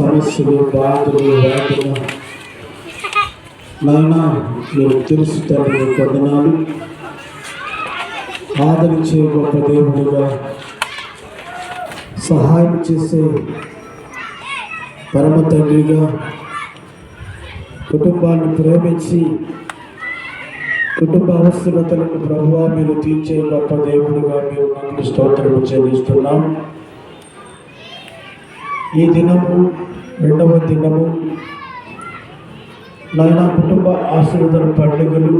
సమస్యలు, బాధలు, వేదన నాయనా మీరు తెలుసు తండ్రి. వందనాలు. ఆదరించే గొప్ప దేవుడిగా, సహాయం చేసే పరమ తండ్రిగా, కుటుంబాన్ని ప్రేమించి కుటుంబ అవసరతలను ప్రభువా మీరు తీర్చే గొప్ప దేవుడిగా మీరు నాకు స్తోత్రము చెల్లిస్తున్నాం. ఈ దినము రెండవ దినము నాయన కుటుంబ ఆశీర్వాద పండుగలు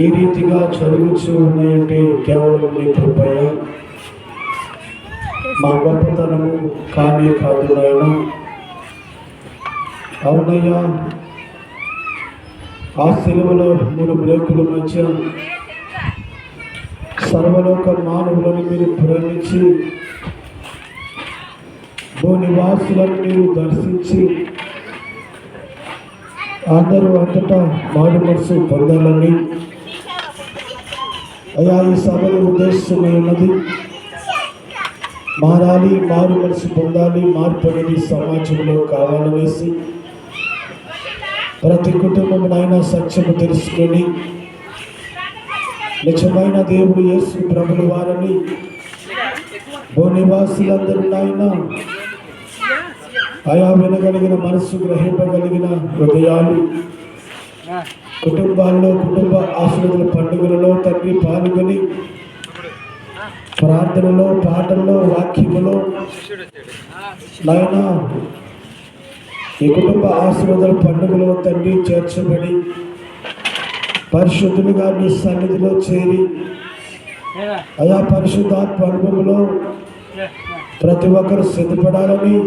ఈ రీతిగా జరుగుతూ ఉన్నాయంటే కేవలం మీ కృపయ, మా గొప్పతనము కానే కాదు నాయన. అవునయ్యా, ఆ సెలవులో 3 బ్రేకుల మధ్య సర్వలోక మానవులను మీరు ప్రేమించి భూనివాసులను మీరు దర్శించి అందరూ అంతటా మారు మనసు పొందాలని అయా ఈ సభల ఉద్దేశమై ఉన్నది. మారాలి, మారు మనసు పొందాలి, మార్పు అనేది సమాజంలో కావాలనేసి ప్రతి కుటుంబమునైనా సత్యము తెలుసుకొని నిజమైన దేవుడు యేసు ప్రభుల వారిని భూనివాసులందరూ నాయన ఆయా వినగలిగిన మనసు, గ్రహింపగలిగిన హృదయాలు, కుటుంబాల్లో కుటుంబ ఆశీర్వాద పండుగలలో తండ్రి పాల్గొని ప్రార్థనలో, పాటల్లో, వాక్యములో నాయన ఈ కుటుంబ ఆశీర్వాద పండుగలో తండ్రి చేర్చబడి పరిశుద్ధులుగా నీ సన్నిధిలో చేరి ఆయా పరిశుద్ధాత్మ అనుభవంలో ప్రతి ఒక్కరు సిద్ధపడాలని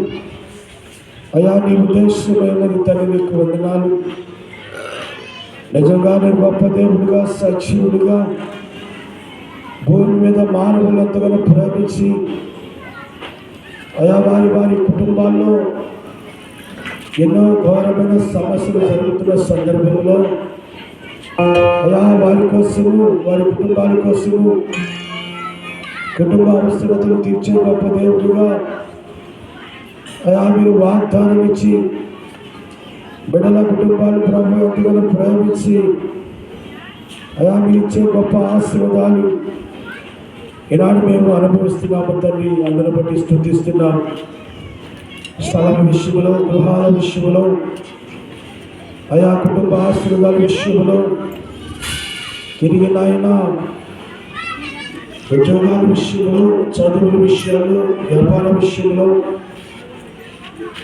అయా నీ ఉద్దేశమైనది తండ్రి. నీకు వందనాలు. నిజంగానే గొప్ప దేవుడిగా, సజీవుడిగా భూమి మీద మానవులు ఎంతగానో ప్రేమించి అయా వారి వారి కుటుంబాల్లో ఎన్నో ఘోరమైన సమస్యలు జరుగుతున్న సందర్భంలో అయా వారి కోసము, వారి కుటుంబాల కోసము కుటుంబ అవసరతలు తీర్చే గొప్ప దేవుడిగా అయా మీరు వాగ్దానం ఇచ్చి బిడ్డల కుటుంబాలు ప్రభు ఎంతగానో ప్రేమించి అయా మీరు ఇచ్చే గొప్ప ఆశీర్వాదాలు ఈనాడు మేము అనుభవిస్తున్నాము తండ్రి. అందరిని బట్టి స్తుతిస్తున్నాం. స్థలం విషయంలో, గృహాల విషయంలో, అయా కుటుంబ ఆశీర్వాదాల విషయంలో, తిరిగి నాయన ఉద్యోగాల విషయంలో, చదువుల విషయంలో, వ్యాపార విషయంలో,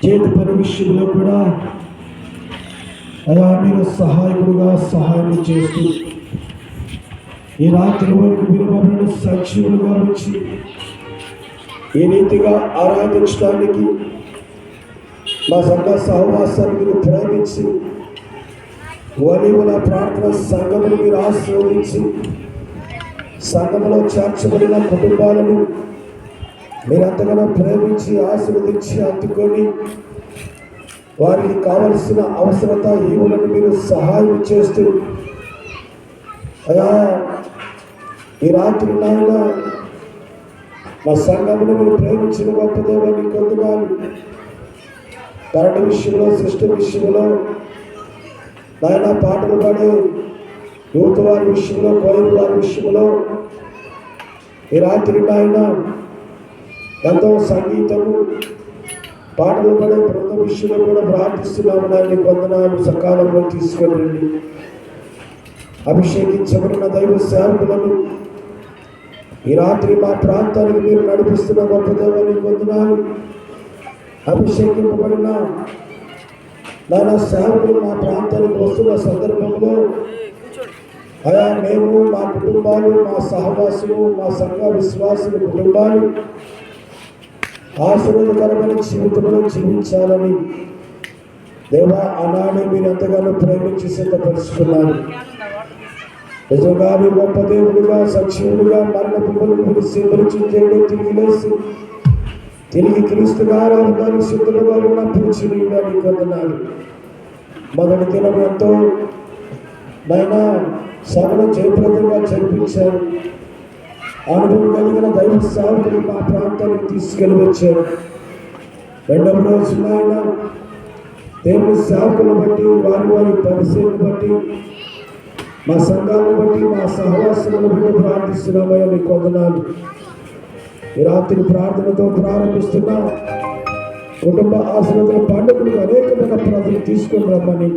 చేతి పని విషయంలో కూడా అయా మీరు సహాయకుడుగా సహాయం చేస్తూ ఈ రాత్రి వరకు విలువబడిన సజీవులుగా వచ్చి ఈ రీతిగా ఆరాధించడానికి మా సంఘ సహవాసాన్ని మీరు ప్రేమించి వలివుల ప్రార్థన సంఘమును మీరు ఆశీర్వదించి సంఘములో చేర్చబడిన కుటుంబాలను మీరు ఎంతగానో ప్రేమించి ఆశీర్వదించి అందుకొని వారికి కావలసిన అవసరత ఈవులను మీరు సహాయం చేస్తూ అయా ఈ రాత్రి నాయన మా సంఘమును మీరు ప్రేమించిన గొప్ప దేవాన్ని కొందనాలు. కరెంటు విషయంలో, సిస్టమ్ విషయంలో నాయన పాటలు పాడే యువత వారి విషయంలో, కోయిల వారి విషయంలో ఈ రాత్రి నాయన ఎంతో సంగీతము, పాటలు పడే బృంద విషయంలో కూడా ప్రార్థిస్తున్నాము. నాయన కొందనాలు సకాలంలో తీసుకొని రండి. అభిషేకించబడిన దైవ సేవకులను ఈ రాత్రి మా ప్రాంతానికి మీరు నడిపిస్తున్న గొప్ప దేవాన్ని కొందనాలు. అభిషేకింపబడిన నానా సేవకులు మా ప్రాంతానికి వస్తున్న సందర్భంలో అయా మేము, మా కుటుంబాలు, మా సహవాసులు, మా సంఘ విశ్వాసుల కుటుంబాలు ఆశీర్వాదకరమైన జీవితంలో జీవించాలని దేవా ఆనాడే మీరు ఎంతగానో ప్రేమించి సిద్ధపరుచుకున్నారు. నిజంగా మీ గొప్ప దేవుడుగా, సజీవుడుగా మరణ పిల్లలు మీరు సిద్ధపరిచేయడం తిరిగి లేసి తిరిగి క్రీస్తుగా రావడానికి సిద్ధంగా ఉన్న పూజనీయుడానికి వందనాలు. మొదటి దినం ఎంతో నైనా సభను జయప్రదంగా జరిపించారు. అనుభవం కలిగిన దైవ సేవకులు మా ప్రాంతానికి తీసుకెళ్ళి వచ్చారు. రెండవ రోజు నాయన దేవుని సేవకులను బట్టి వారి పరిశీలన బట్టి మా సంఘాలను బట్టి మా సహవాసములను బట్టి ప్రార్థిస్తున్నామయ్యా. మీకు వందనాలు. ఈ రాత్రి ప్రార్థనతో ప్రారంభిస్తున్నాం. కుటుంబ ఆశీర్వాదాల పండుగలు అనేకమైన ప్రజలు తీసుకొని రమ్మని,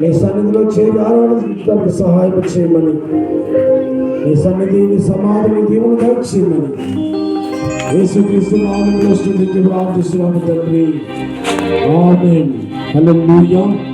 నీ సన్నిధిలో చేరి ఆరాధించడానికి సహాయం చేయమని, నీ సన్నిధి నీ సమాధిని దీవులు దయచేయమని యేసుక్రీస్తు నామములో స్తుతించి ప్రార్థిస్తున్నాము తండ్రి. ఆమేన్. హల్లెలూయా.